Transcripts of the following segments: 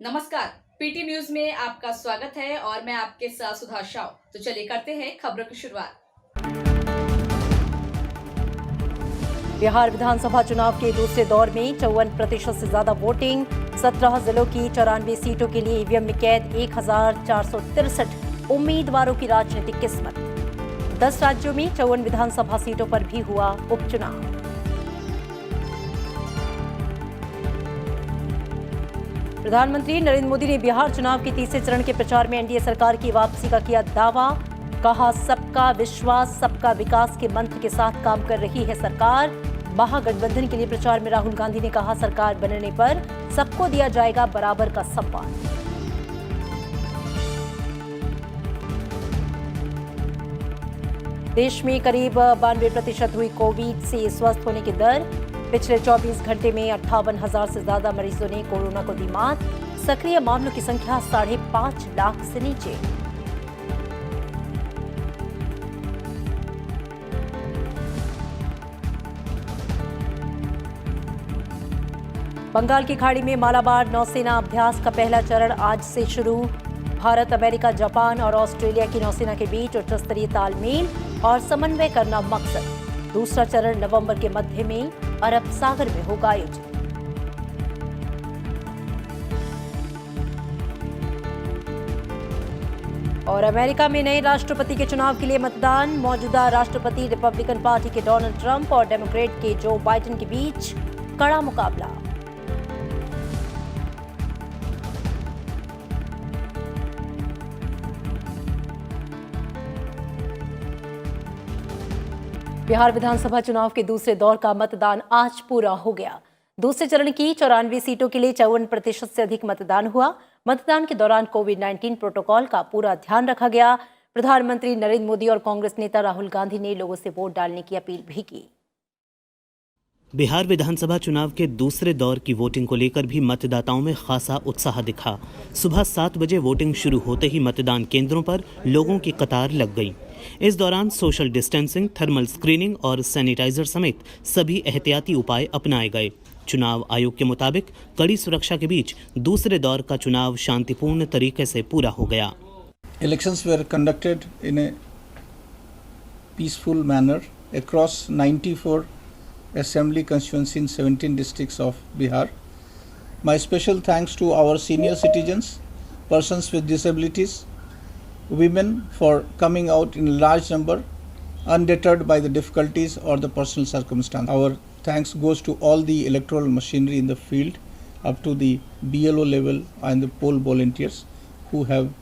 नमस्कार, PT news में आपका स्वागत है और मैं आपके साथ सुधा शाह। तो चलिए करते हैं खबरों की शुरुआत। बिहार विधानसभा चुनाव के दूसरे दौर में 54% से ज्यादा वोटिंग, 17 जिलों की 94 सीटों के लिए ईवीएम में कैद 1463 उम्मीदवारों की राजनीतिक किस्मत। 10 राज्यों में 54 विधानसभा सीटों पर भी हुआ उपचुनाव। प्रधानमंत्री नरेंद्र मोदी ने बिहार चुनाव के तीसरे चरण के प्रचार में एनडीए सरकार की वापसी का किया दावा। कहा, सबका विश्वास सबका विकास के मंत्र के साथ काम कर रही है सरकार। महागठबंधन के लिए प्रचार में राहुल गांधी ने कहा, सरकार बनने पर सबको दिया जाएगा बराबर का सम्मान। देश में करीब 92% हुई कोविड से स्वस्थ होने की दर। पिछले 24 घंटे में 58,000 से ज्यादा मरीजों ने कोरोना को दी मात। सक्रिय मामलों की संख्या 5.5 लाख से नीचे। बंगाल की खाड़ी में मालाबार नौसेना अभ्यास का पहला चरण आज से शुरू। भारत, अमेरिका, जापान और ऑस्ट्रेलिया की नौसेना के बीच उच्च स्तरीय तालमेल और समन्वय करना मकसद। दूसरा चरण नवंबर के मध्य में अरब सागर में होगा आयोजित। और अमेरिका में नए राष्ट्रपति के चुनाव के लिए मतदान। मौजूदा राष्ट्रपति रिपब्लिकन पार्टी के डोनाल्ड ट्रंप और डेमोक्रेट के जो बाइडेन के बीच कड़ा मुकाबला। बिहार विधानसभा चुनाव के दूसरे दौर का मतदान आज पूरा हो गया। दूसरे चरण की 94 सीटों के लिए 54% से अधिक मतदान हुआ। मतदान के दौरान कोविड-19 प्रोटोकॉल का पूरा ध्यान रखा गया। प्रधानमंत्री नरेंद्र मोदी और कांग्रेस नेता राहुल गांधी ने लोगों से वोट डालने की अपील भी की। बिहार विधानसभा चुनाव के दूसरे दौर की वोटिंग को लेकर भी मतदाताओं में खासा उत्साह दिखा। सुबह 7 बजे वोटिंग शुरू होते ही मतदान केंद्रों पर लोगों की कतार लग गई। इस दौरान सोशल डिस्टेंसिंग, थर्मल स्क्रीनिंग और सैनिटाइजर समेत सभी एहतियाती उपाय अपनाए गए। चुनाव आयोग के मुताबिक कड़ी सुरक्षा के बीच दूसरे दौर का चुनाव शांतिपूर्ण तरीके से पूरा हो गया। Elections were conducted in a peaceful manner across 94 assembly constituencies in 17 districts of Bihar. My special thanks to our senior citizens, persons with disabilities, women for coming out in large number, undeterred by the difficulties or the personal circumstance. Our thanks goes to all the electoral machinery in the field, up to the BLO level and the poll volunteers who have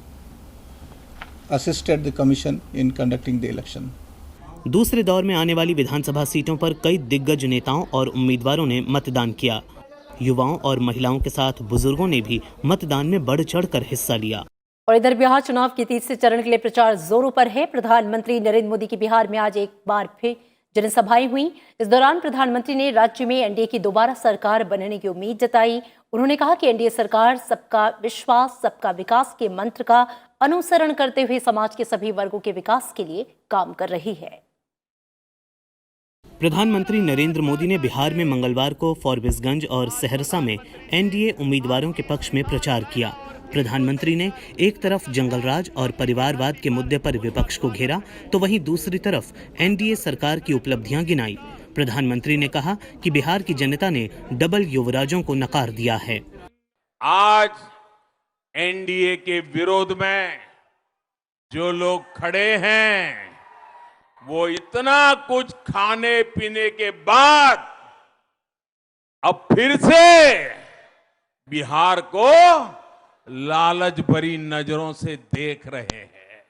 assisted the commission in conducting the election. दूसरे दौर में आने वाली विधानसभा सीटों पर कई दिग्गज नेताओं और उम्मीदवारों ने मतदान किया। युवाओं और महिलाओं के साथ बुजुर्गों ने भी मतदान में बढ़ चढ़कर हिस्सा लिया। और इधर बिहार चुनाव के तीसरे चरण के लिए प्रचार जोरों पर है। प्रधानमंत्री नरेंद्र मोदी की बिहार में आज एक बार फिर जनसभाएं हुई। इस दौरान प्रधानमंत्री ने राज्य में एनडीए की दोबारा सरकार बनने की उम्मीद जताई। उन्होंने कहा कि एनडीए सरकार सबका विश्वास सबका विकास के मंत्र का अनुसरण करते हुए समाज के सभी वर्गों के विकास के लिए काम कर रही है। प्रधानमंत्री नरेंद्र मोदी ने बिहार में मंगलवार को फॉरबिसगंज और सहरसा में एनडीए उम्मीदवारों के पक्ष में प्रचार किया। प्रधानमंत्री ने एक तरफ जंगलराज और परिवारवाद के मुद्दे पर विपक्ष को घेरा, तो वहीं दूसरी तरफ एनडीए सरकार की उपलब्धियां गिनाई। प्रधानमंत्री ने कहा कि बिहार की जनता ने डबल युवराजों को नकार दिया है। आज एनडीए के विरोध में जो लोग खड़े हैं, वो इतना कुछ खाने पीने के बाद अब फिर से बिहार को लालच भरी नजरों से देख रहे हैं।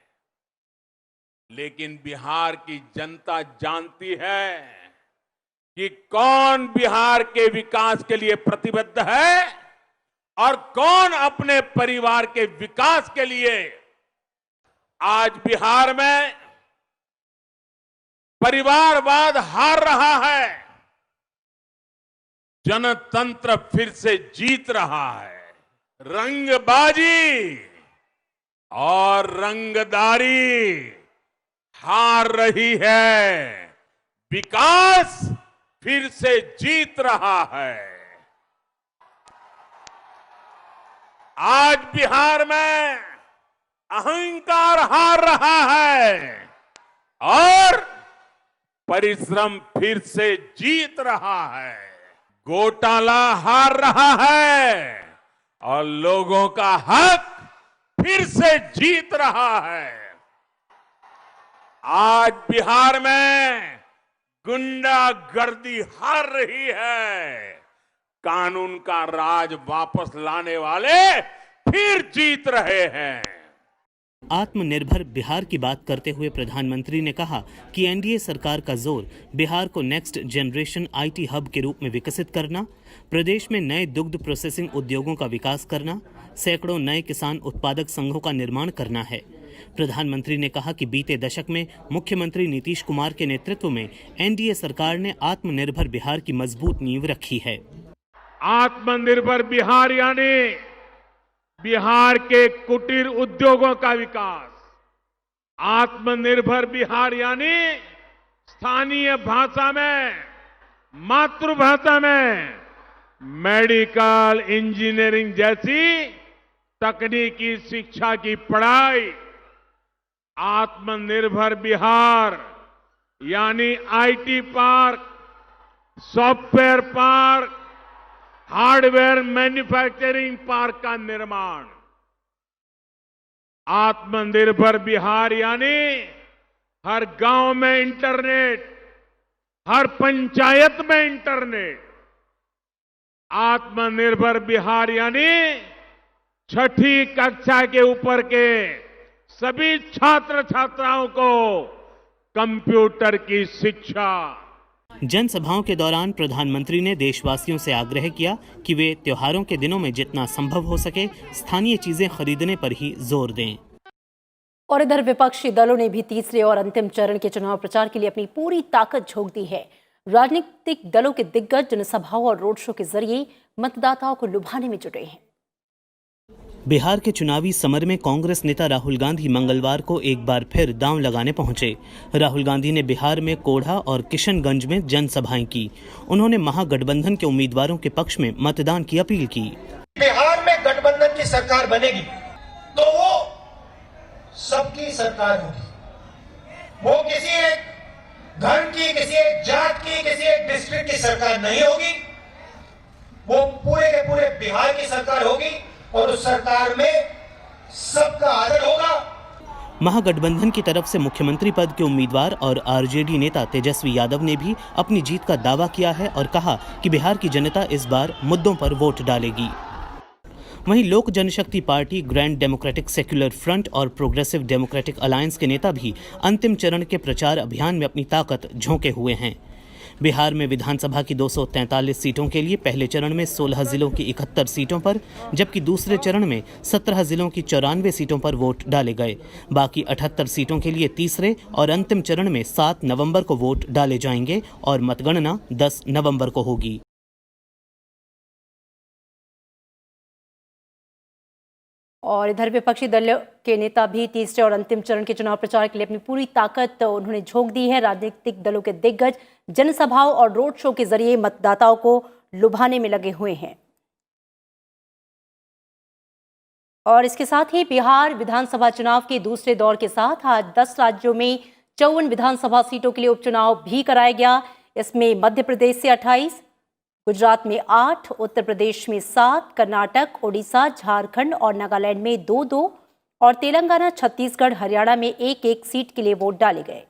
लेकिन बिहार की जनता जानती है कि कौन बिहार के विकास के लिए प्रतिबद्ध है और कौन अपने परिवार के विकास के लिए। आज बिहार में परिवारवाद हार रहा है, जनतंत्र फिर से जीत रहा है। रंगबाजी और रंगदारी हार रही है, विकास फिर से जीत रहा है। आज बिहार में अहंकार हार रहा है और परिश्रम फिर से जीत रहा है। घोटाला हार रहा है और लोगों का हक फिर से जीत रहा है। आज बिहार में गुंडागर्दी हार रही है। कानून का राज वापस लाने वाले फिर जीत रहे हैं। आत्मनिर्भर बिहार की बात करते हुए प्रधानमंत्री ने कहा कि एनडीए सरकार का जोर बिहार को नेक्स्ट जनरेशन आईटी हब के रूप में विकसित करना, प्रदेश में नए दुग्ध प्रोसेसिंग उद्योगों का विकास करना, सैकड़ों नए किसान उत्पादक संघों का निर्माण करना है। प्रधानमंत्री ने कहा कि बीते दशक में मुख्यमंत्री नीतीश कुमार के नेतृत्व में एनडीए सरकार ने आत्मनिर्भर बिहार की मजबूत नींव रखी है। आत्मनिर्भर बिहार यानी बिहार के कुटीर उद्योगों का विकास। आत्मनिर्भर बिहार यानी स्थानीय भाषा में, मातृभाषा में मेडिकल इंजीनियरिंग जैसी तकनीकी शिक्षा की पढ़ाई। आत्मनिर्भर बिहार यानी IT park, software park, hardware manufacturing park का निर्माण। आत्मनिर्भर बिहार यानी हर गांव में इंटरनेट, हर पंचायत में इंटरनेट। आत्मनिर्भर बिहार यानी छठी कक्षा के ऊपर के सभी छात्र छात्राओं को कंप्यूटर की शिक्षा। जनसभाओं के दौरान प्रधानमंत्री ने देशवासियों से आग्रह किया कि वे त्योहारों के दिनों में जितना संभव हो सके स्थानीय चीजें खरीदने पर ही जोर दें। और इधर विपक्षी दलों ने भी तीसरे और अंतिम चरण के चुनाव प्रचार के लिए अपनी पूरी ताकत झोंक दी है। राजनीतिक दलों के दिग्गज जनसभाओं और रोड शो के जरिए मतदाताओं को लुभाने में जुटे हैं। बिहार के चुनावी समर में कांग्रेस नेता राहुल गांधी मंगलवार को एक बार फिर दांव लगाने पहुंचे। राहुल गांधी ने बिहार में कोढ़ा और किशनगंज में जनसभाएं की। उन्होंने महागठबंधन के उम्मीदवारों के पक्ष में मतदान की अपील की। बिहार में गठबंधन की सरकार बनेगी तो वो सबकी सरकार होगी। वो किसी एक धर्म की, किसी एक जात की, किसी एक डिस्ट्रिक्ट की सरकार नहीं होगी। वो पूरे के पूरे बिहार की सरकार होगी और उस सरकार में सबका आदर होगा। महागठबंधन की तरफ से मुख्यमंत्री पद के उम्मीदवार और आरजेडी नेता तेजस्वी यादव ने भी अपनी जीत का दावा किया है और कहा कि बिहार की जनता इस बार मुद्दों पर वोट डालेगी। वहीं Lok Janshakti Party, Grand Democratic Secular Front और प्रोग्रेसिव डेमोक्रेटिक अलायंस के नेता भी अंतिम चरण के प्रचार अभियान में अपनी ताकत झोंके हुए हैं। बिहार में विधानसभा की 243 सीटों के लिए पहले चरण में 16 जिलों की 71 सीटों पर, जबकि दूसरे चरण में 17 जिलों की 94 सीटों पर वोट डाले गए। बाकी 78 सीटों के लिए तीसरे और अंतिम चरण में 7 नवंबर को वोट डाले जाएंगे और मतगणना 10 नवंबर को होगी। और इधर विपक्षी दल के नेता भी तीसरे और अंतिम चरण के चुनाव प्रचार के लिए अपनी पूरी ताकत उन्होंने झोंक दी है। राजनीतिक दलों के दिग्गज जनसभाओं और रोड शो के जरिए मतदाताओं को लुभाने में लगे हुए हैं। और इसके साथ ही बिहार विधानसभा चुनाव के दूसरे दौर के साथ आज 10 राज्यों में 54 विधानसभा सीटों के लिए उपचुनाव भी कराया गया। इसमें मध्य प्रदेश से 28, गुजरात में 8, उत्तर प्रदेश में 7, कर्नाटक, ओडिशा, झारखंड और नागालैंड में 2-2 और तेलंगाना, छत्तीसगढ़, हरियाणा में 1-1 सीट के लिए वोट डाले गए।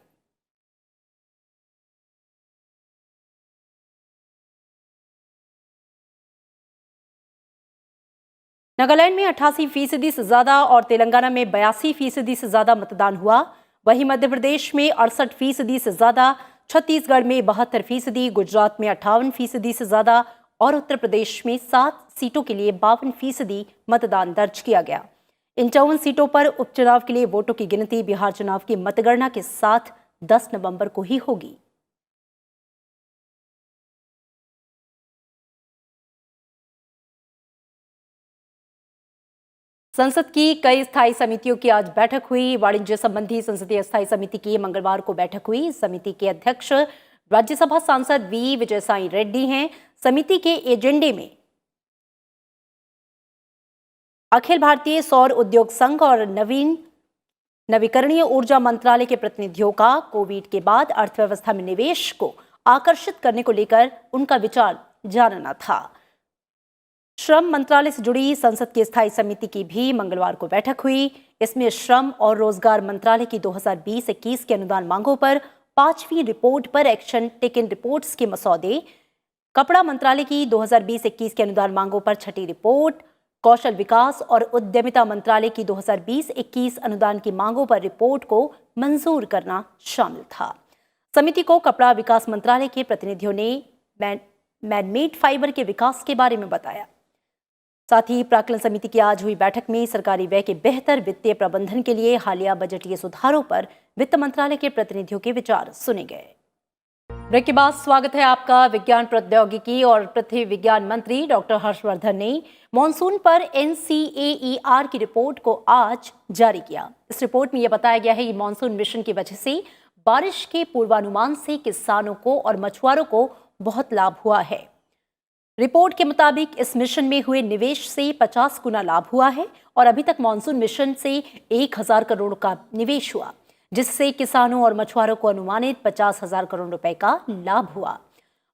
नागालैंड में 88% से ज्यादा और तेलंगाना में 82% से ज्यादा मतदान हुआ। वहीं मध्य प्रदेश में 68% से ज्यादा, छत्तीसगढ़ में 72%, गुजरात में 58% से ज्यादा और उत्तर प्रदेश में 7 सीटों के लिए 52% मतदान दर्ज किया गया। इन 54 सीटों पर उपचुनाव के लिए वोटों की गिनती बिहार चुनाव की मतगणना के साथ 10 नवंबर को ही होगी। संसद की कई स्थायी समितियों की आज बैठक हुई। वाणिज्य संबंधी संसदीय स्थायी समिति की मंगलवार को बैठक हुई। समिति के अध्यक्ष राज्यसभा सांसद वी विजयसाई रेड्डी हैं। समिति के एजेंडे में अखिल भारतीय सौर उद्योग संघ और नवीकरणीय ऊर्जा मंत्रालय के प्रतिनिधियों का कोविड के बाद अर्थव्यवस्था में निवेश को आकर्षित करने को लेकर उनका विचार जानना था। श्रम मंत्रालय से जुड़ी संसद की स्थायी समिति की भी मंगलवार को बैठक हुई। इसमें श्रम और रोजगार मंत्रालय की 2020-21 के अनुदान मांगों पर 5वीं रिपोर्ट पर एक्शन टेकन रिपोर्ट्स के मसौदे, कपड़ा मंत्रालय की 2020-21 के अनुदान मांगों पर 6ठी रिपोर्ट, कौशल विकास और उद्यमिता मंत्रालय की 2020-21 अनुदान की मांगों पर रिपोर्ट को मंजूर करना शामिल था। समिति को कपड़ा विकास मंत्रालय के प्रतिनिधियों ने मैनमेड फाइबर के विकास के बारे में बताया। साथ ही प्राक्कलन समिति की आज हुई बैठक में सरकारी व्यय के बेहतर वित्तीय प्रबंधन के लिए हालिया बजटीय सुधारों पर वित्त मंत्रालय के प्रतिनिधियों के विचार सुने गए। ब्रेक के बाद स्वागत है आपका। विज्ञान प्रौद्योगिकी और पृथ्वी विज्ञान मंत्री डॉक्टर हर्षवर्धन ने मॉनसून पर NCAER की रिपोर्ट को आज जारी किया। इस रिपोर्ट में यह बताया गया है कि मॉनसून मिशन की वजह से बारिश के पूर्वानुमान से किसानों को और मछुआरों को बहुत लाभ हुआ है। रिपोर्ट के मुताबिक इस मिशन में हुए निवेश से 50 गुना लाभ हुआ है और अभी तक मॉनसून मिशन से 1000 करोड़ का निवेश हुआ, जिससे किसानों और मछुआरों को अनुमानित 50,000 करोड़ रुपए का लाभ हुआ।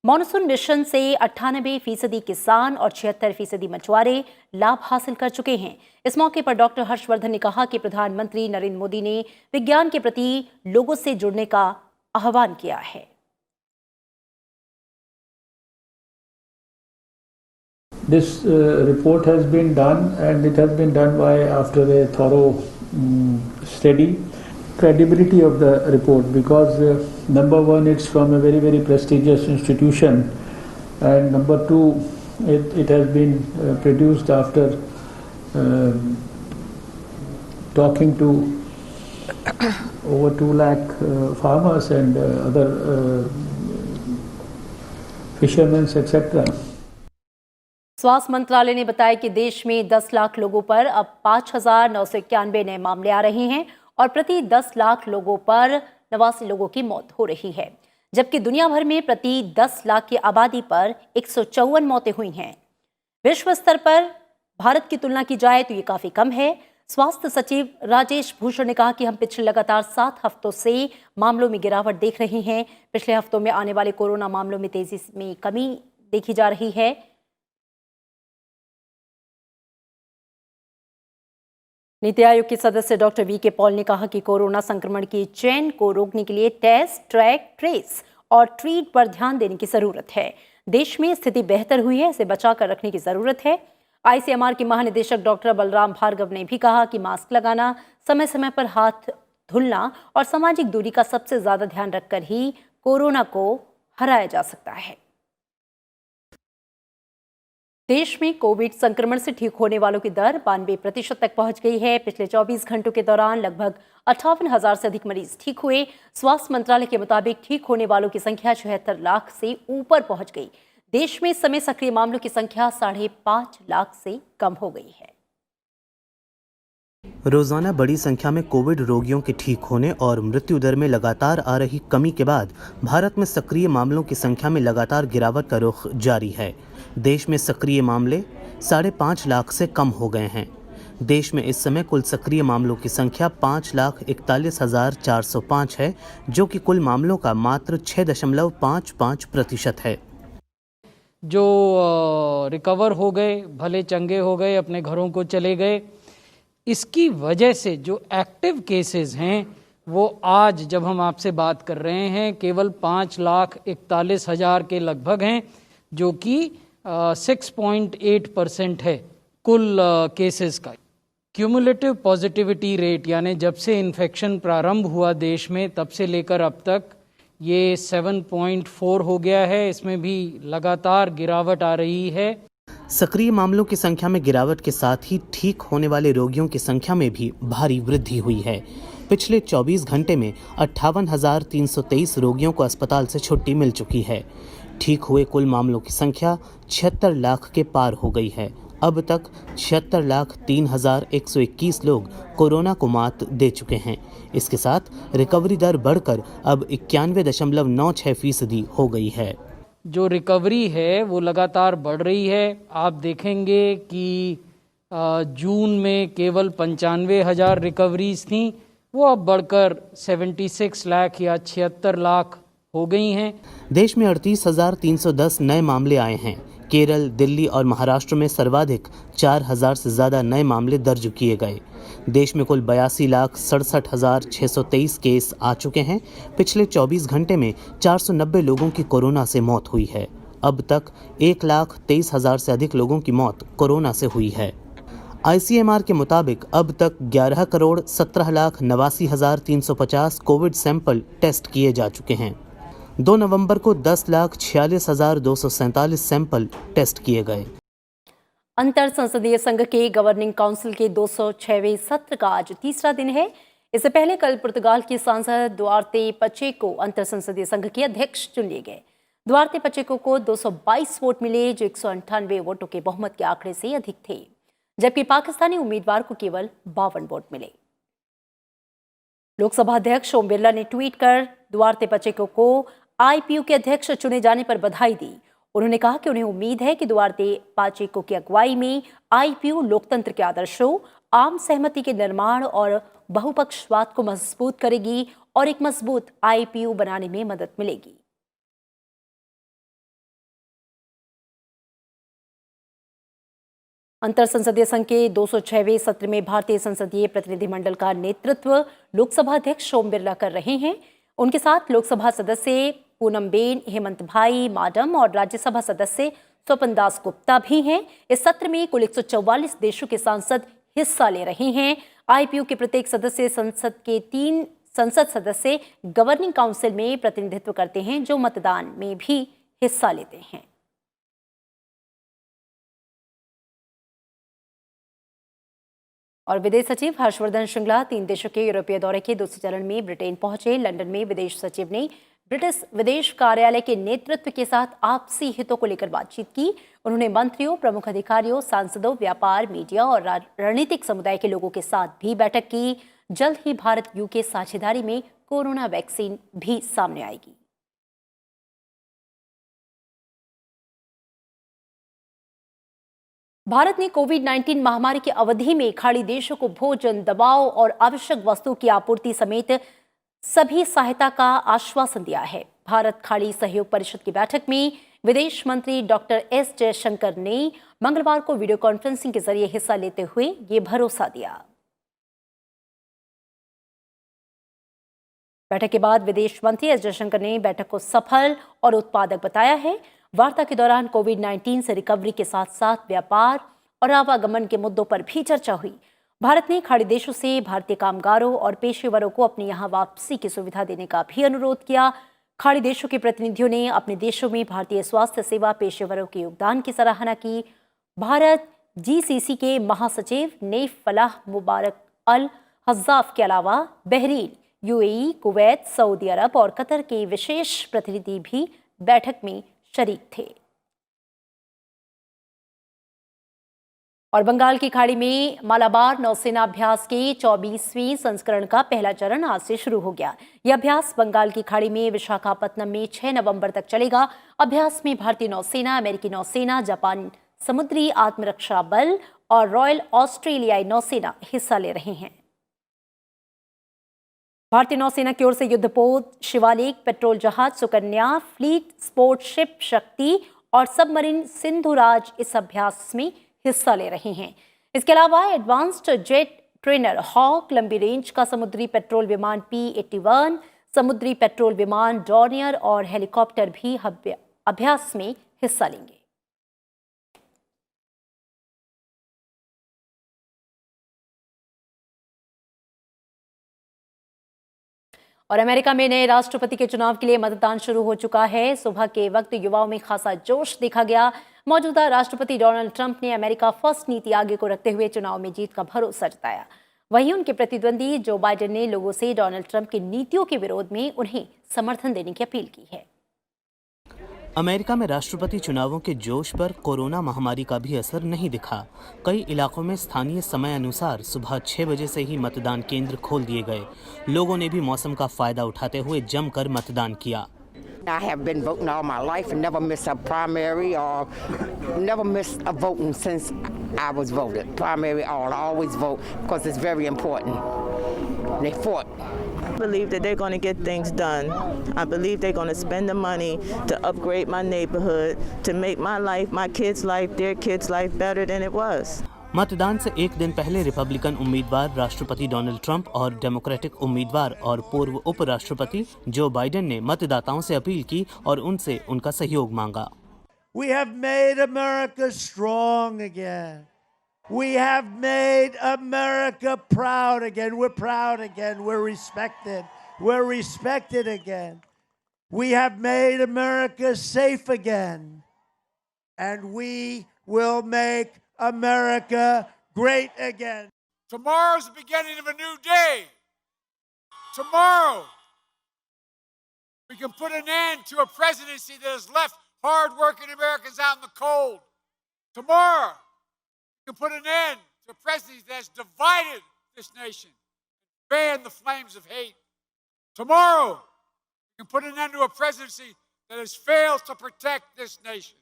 मॉनसून मिशन से 98% किसान और 76% मछुआरे लाभ हासिल कर चुके हैं। इस मौके पर डॉक्टर हर्षवर्धन ने कहा कि प्रधानमंत्री नरेंद्र मोदी ने विज्ञान के प्रति लोगों से जुड़ने का आह्वान किया है। This report has been done, and it has been done after a thorough study. Credibility of the report, because number one, it's from a very prestigious institution, and number two, it has been produced after talking to over 2 lakh farmers and other fishermen, etc. स्वास्थ्य मंत्रालय ने बताया कि देश में 10 लाख लोगों पर अब 5,991 नए मामले आ रहे हैं और प्रति 10 लाख लोगों पर 89 लोगों की मौत हो रही है, जबकि दुनिया भर में प्रति 10 लाख की आबादी पर 154 मौतें हुई हैं। विश्व स्तर पर भारत की तुलना की जाए तो ये काफी कम है। स्वास्थ्य सचिव राजेश भूषण ने कहा कि हम पिछले लगातार 7 हफ्तों से मामलों में गिरावट देख रहे हैं। पिछले हफ्तों में आने वाले कोरोना मामलों में तेजी में कमी देखी जा रही है। नीति आयोग के सदस्य डॉक्टर वी.के. पॉल ने कहा कि कोरोना संक्रमण की चेन को रोकने के लिए टेस्ट, ट्रैक, ट्रेस और ट्रीट पर ध्यान देने की जरूरत है। देश में स्थिति बेहतर हुई है, इसे बचाकर रखने की जरूरत है। ICMR के महानिदेशक डॉक्टर बलराम भार्गव ने भी कहा कि मास्क लगाना, समय समय पर हाथ धुलना और सामाजिक दूरी का सबसे ज्यादा ध्यान रखकर ही कोरोना को हराया जा सकता है। देश में कोविड संक्रमण से ठीक होने वालों की दर 92% तक पहुंच गई है। पिछले 24 घंटों के दौरान लगभग 58,000 से अधिक मरीज ठीक हुए। स्वास्थ्य मंत्रालय के मुताबिक ठीक होने वालों की संख्या 76 लाख से ऊपर पहुंच गई। देश में इस समय सक्रिय मामलों की संख्या 5.5 लाख से कम हो गई है। रोजाना बड़ी संख्या में कोविड रोगियों के ठीक होने और मृत्यु दर में लगातार आ रही कमी के बाद भारत में सक्रिय मामलों की संख्या में लगातार गिरावट का रुख जारी है। देश में सक्रिय मामले 5.5 लाख से कम हो गए हैं। देश में इस समय कुल सक्रिय मामलों की संख्या 5,41,405 है, जो कि कुल मामलों का मात्र 6.55% है। जो रिकवर हो गए, भले चंगे हो गए, अपने घरों को चले गए, इसकी वजह से जो एक्टिव केसेस हैं वो आज जब हम आपसे बात कर रहे हैं केवल 5,41,000 के लगभग हैं, जो कि 6.8% है कुल केसेस का। क्यूमुलेटिव पॉजिटिविटी रेट यानी जब से इन्फेक्शन प्रारंभ हुआ देश में तब से लेकर अब तक ये 7.4 हो गया है। इसमें भी लगातार गिरावट आ रही है। सक्रिय मामलों की संख्या में गिरावट के साथ ही ठीक होने वाले रोगियों की संख्या में भी भारी वृद्धि हुई है। पिछले 24 घंटे में 58,323 रोगियों को अस्पताल से छुट्टी मिल चुकी है। ठीक हुए कुल मामलों की संख्या 76 लाख के पार हो गई है। अब तक 76,03,121 लोग कोरोना को मात दे चुके हैं। इसके साथ रिकवरी दर बढ़कर अब 91.96% हो गई है। जो रिकवरी है वो लगातार बढ़ रही है। आप देखेंगे कि जून में केवल 95,000 रिकवरीज थी, वो अब बढ़कर 76 लाख या 76 लाख हो गई हैं। देश में 38,310 नए मामले आए हैं। केरल, दिल्ली और महाराष्ट्र में सर्वाधिक 4,000 से ज़्यादा नए मामले दर्ज किए गए। देश में कुल 82,67,623 केस आ चुके हैं। पिछले 24 घंटे में 490 लोगों की कोरोना से मौत हुई है। अब तक 1,23,000 से अधिक लोगों की मौत कोरोना से हुई है। ICMR के मुताबिक अब तक 11,17,89,350 कोविड सैंपल टेस्ट किए जा चुके हैं। 2 नवंबर को 10,46,247 सैंपल टेस्ट किए गए। अंतर संसदीय संघ के गवर्निंग काउंसिल के 206वें सत्र का आज तीसरा दिन है। इससे पहले कल पुर्तगाल के सांसद दुआर्ते पचेको अंतर संसदीय संघ के अध्यक्ष चुन लिए गए। दुआर्ते पचेको को 222 वोट मिले, जो 198 वोटों के बहुमत के आंकड़े से अधिक थे, जबकि पाकिस्तानी उम्मीदवार को केवल 52 वोट मिले। लोकसभा अध्यक्ष ओम बिरला ने ट्वीट कर दुआर्ते पचेको को IPU के अध्यक्ष चुने जाने पर बधाई दी। उन्होंने कहा कि उन्हें उम्मीद है कि दुआर्ते पाचेको की अगुवाई में IPU लोकतंत्र के आदर्शों, आम सहमति के निर्माण और बहुपक्षवाद को मजबूत करेगी और एक मजबूत IPU बनाने में मदद मिलेगी। अंतर संसदीय संघ के 206वें सत्र में भारतीय संसदीय प्रतिनिधिमंडल का नेतृत्व लोकसभा अध्यक्ष ओम बिरला कर रहे हैं। उनके साथ लोकसभा सदस्य पूनमबेन, हेमंत भाई माडम और राज्यसभा सदस्य स्वपन दास गुप्ता भी हैं। इस सत्र में कुल 144 देशों के सांसद हिस्सा ले रहे हैं। IPU के प्रत्येक सदस्य संसद के 3 संसद सदस्य गवर्निंग काउंसिल में प्रतिनिधित्व करते हैं, जो मतदान में भी हिस्सा लेते हैं। और विदेश सचिव हर्षवर्धन श्रृंगला 3 देशों के यूरोपीय दौरे के दूसरे चरण में ब्रिटेन पहुंचे। लंदन में विदेश सचिव ने ब्रिटिश विदेश कार्यालय के नेतृत्व के साथ आपसी हितों को लेकर बातचीत की। उन्होंने मंत्रियों, प्रमुख अधिकारियों, सांसदों, व्यापार, मीडिया और रणनीतिक समुदाय के लोगों के साथ भी बैठक की। जल्द ही भारत UK साझेदारी में कोरोना वैक्सीन भी सामने आएगी। भारत ने कोविड-19 महामारी की अवधि में खाड़ी देशों को भोजन, दवाओं और आवश्यक वस्तुओं की आपूर्ति समेत सभी सहायता का आश्वासन दिया है। भारत खाड़ी सहयोग परिषद की बैठक में विदेश मंत्री डॉक्टर S जयशंकर ने मंगलवार को वीडियो कॉन्फ्रेंसिंग के जरिए हिस्सा लेते हुए ये भरोसा दिया। बैठक के बाद विदेश मंत्री S जयशंकर ने बैठक को सफल और उत्पादक बताया है। वार्ता के दौरान कोविड-19 से रिकवरी के साथ साथ व्यापार और आवागमन के मुद्दों पर भी चर्चा हुई। भारत ने खाड़ी देशों से भारतीय कामगारों और पेशेवरों को अपने यहाँ वापसी की सुविधा देने का भी अनुरोध किया। खाड़ी देशों के प्रतिनिधियों ने अपने देशों में भारतीय स्वास्थ्य सेवा पेशेवरों के योगदान की सराहना की। भारत GCC के महासचिव नेफ फलाह मुबारक अल हज़ाफ के अलावा बहरीन, UAE, कुवैत, सऊदी अरब और कतर के विशेष प्रतिनिधि भी बैठक में शरीक थे। और बंगाल की खाड़ी में मालाबार नौसेना अभ्यास के 24वें संस्करण का पहला चरण आज से शुरू हो गया। यह अभ्यास बंगाल की खाड़ी में विशाखापत्तनम में 6 नवंबर तक चलेगा। अभ्यास में भारतीय नौसेना, अमेरिकी नौसेना, जापान समुद्री आत्मरक्षा बल और रॉयल ऑस्ट्रेलियाई नौसेना हिस्सा ले रहे हैं। भारतीय नौसेना की ओर से युद्धपोत शिवालिक, पेट्रोल जहाज सुकन्या, फ्लीट स्पोर्ट शिप शक्ति और सबमरीन सिंधुराज इस अभ्यास में हिस्सा ले रहे हैं। इसके अलावा एडवांस्ड जेट ट्रेनर हॉक, लंबी रेंज का समुद्री पेट्रोल विमान P-81, समुद्री पेट्रोल विमान डॉर्नियर और हेलीकॉप्टर भी अभ्यास में हिस्सा लेंगे। और अमेरिका में नए राष्ट्रपति के चुनाव के लिए मतदान शुरू हो चुका है। सुबह के वक्त युवाओं में खासा जोश देखा गया। मौजूदा राष्ट्रपति डोनाल्ड ट्रंप ने अमेरिका फर्स्ट नीति आगे को रखते हुए चुनाव में जीत का भरोसा जताया। वहीं उनके प्रतिद्वंदी जो बाइडेन ने लोगों से डोनाल्ड ट्रंप की नीतियों के विरोध में उन्हें समर्थन देने की अपील की है। अमेरिका में राष्ट्रपति चुनावों के जोश पर कोरोना महामारी का भी असर नहीं दिखा। कई इलाकों में स्थानीय समय अनुसार सुबह 6 बजे से ही मतदान केंद्र खोल दिए गए। लोगों ने भी मौसम का फायदा उठाते हुए जमकर मतदान किया। I have been voting all my life and never missed a primary or never missed a voting since I was voted. Primary all. I always vote because it's very important. They fought. I believe that they're going to get things done. I believe they're going to spend the money to upgrade my neighborhood, to make my life, my kids' life, their kids' life better than it was. मतदान से एक दिन पहले Republican उम्मीदवार राष्ट्रपति Donald Trump और democratic उम्मीदवार और पूर्व उपराष्ट्रपति जो बाइडेन ने मतदाताओं से अपील की और उनसे उनका सहयोग मांगा। We have made America strong again. We have made America proud again. We're proud again. We're respected. We're respected again. We have made America safe again. And we will make America great again. Tomorrow's the beginning of a new day. Tomorrow, we can put an end to a presidency that has left hard-working Americans out in the cold. Tomorrow, we can put an end to a presidency that has divided this nation, fanned the flames of hate. Tomorrow, we can put an end to a presidency that has failed to protect this nation.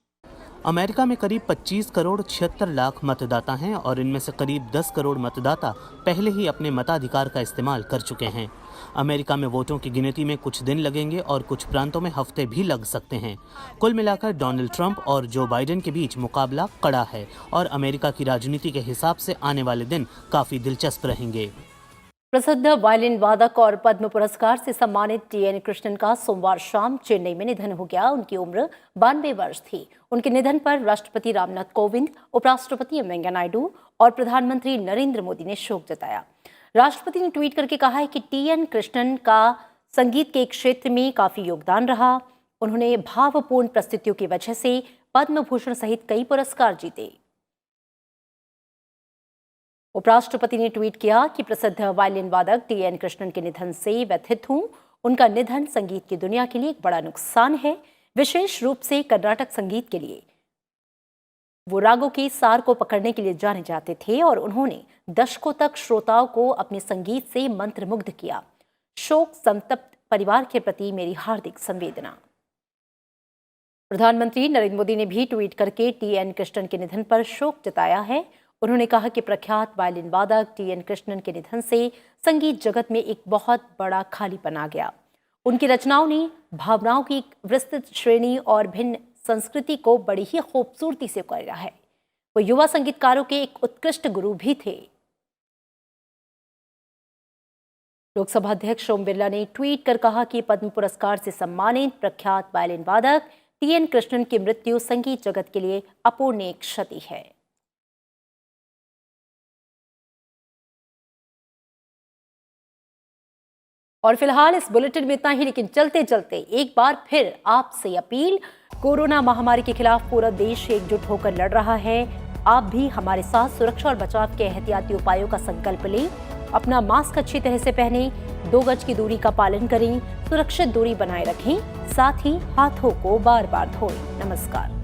America में करीब 25 करोड़ 76 लाख मतदाता हैं और इनमें से करीब 10 करोड़ मतदाता पहले ही अपने मताधिकार का इस्तेमाल कर चुके हैं। अमेरिका में वोटों की गिनती में कुछ दिन लगेंगे और कुछ प्रांतों में हफ्ते भी लग सकते हैं। कुल मिलाकर डोनाल्ड ट्रंप और जो बाइडेन के बीच मुकाबला कड़ा है और अमेरिका की राजनीति के हिसाब से आने वाले दिन काफ़ी दिलचस्प रहेंगे। प्रसिद्ध वायलिन वादक और पद्म पुरस्कार से सम्मानित टी.एन. कृष्णन का सोमवार शाम चेन्नई में निधन हो गया। उनकी उम्र 92 वर्ष थी। उनके निधन पर राष्ट्रपति रामनाथ कोविंद, उपराष्ट्रपति वेंकैया नायडू और प्रधानमंत्री नरेंद्र मोदी ने शोक जताया। राष्ट्रपति ने ट्वीट करके कहा है कि टी.एन. कृष्णन का संगीत के क्षेत्र में काफी योगदान रहा। उन्होंने भावपूर्ण प्रस्तुतियों की वजह से पद्म भूषण सहित कई पुरस्कार जीते। उपराष्ट्रपति ने ट्वीट किया कि प्रसिद्ध वायलिन वादक टी.एन. कृष्णन के निधन से व्यथित हूं। उनका निधन संगीत की दुनिया के लिए एक बड़ा नुकसान है, विशेष रूप से कर्नाटक संगीत के लिए। वो रागों के सार को पकड़ने के लिए जाने जाते थे और उन्होंने दशकों तक श्रोताओं को अपने संगीत से मंत्रमुग्ध किया। शोक संतप्त परिवार के प्रति मेरी हार्दिक संवेदना। प्रधानमंत्री नरेंद्र मोदी ने भी ट्वीट करके टी.एन. कृष्णन के निधन पर शोक जताया है। उन्होंने कहा कि प्रख्यात वायलिन वादक टी.एन. कृष्णन के निधन से संगीत जगत में एक बहुत बड़ा खालीपन आ गया। उनकी रचनाओं ने भावनाओं की एक विस्तृत श्रेणी और भिन्न संस्कृति को बड़ी ही खूबसूरती से उकेरा है। वो युवा संगीतकारों के एक उत्कृष्ट गुरु भी थे। लोकसभा अध्यक्ष ओम बिरला ने ट्वीट कर कहा कि पद्म पुरस्कार से सम्मानित प्रख्यात वायलिन वादक टी.एन. कृष्णन की मृत्यु संगीत जगत के लिए अपूरणीय क्षति है। और फिलहाल इस बुलेटिन में इतना ही, लेकिन चलते चलते एक बार फिर आपसे अपील। कोरोना महामारी के खिलाफ पूरा देश एकजुट होकर लड़ रहा है। आप भी हमारे साथ सुरक्षा और बचाव के एहतियाती उपायों का संकल्प लें। अपना मास्क अच्छी तरह से पहनें, 2 गज की दूरी का पालन करें, सुरक्षित दूरी बनाए रखें, साथ ही हाथों को बार बार धोएं। नमस्कार।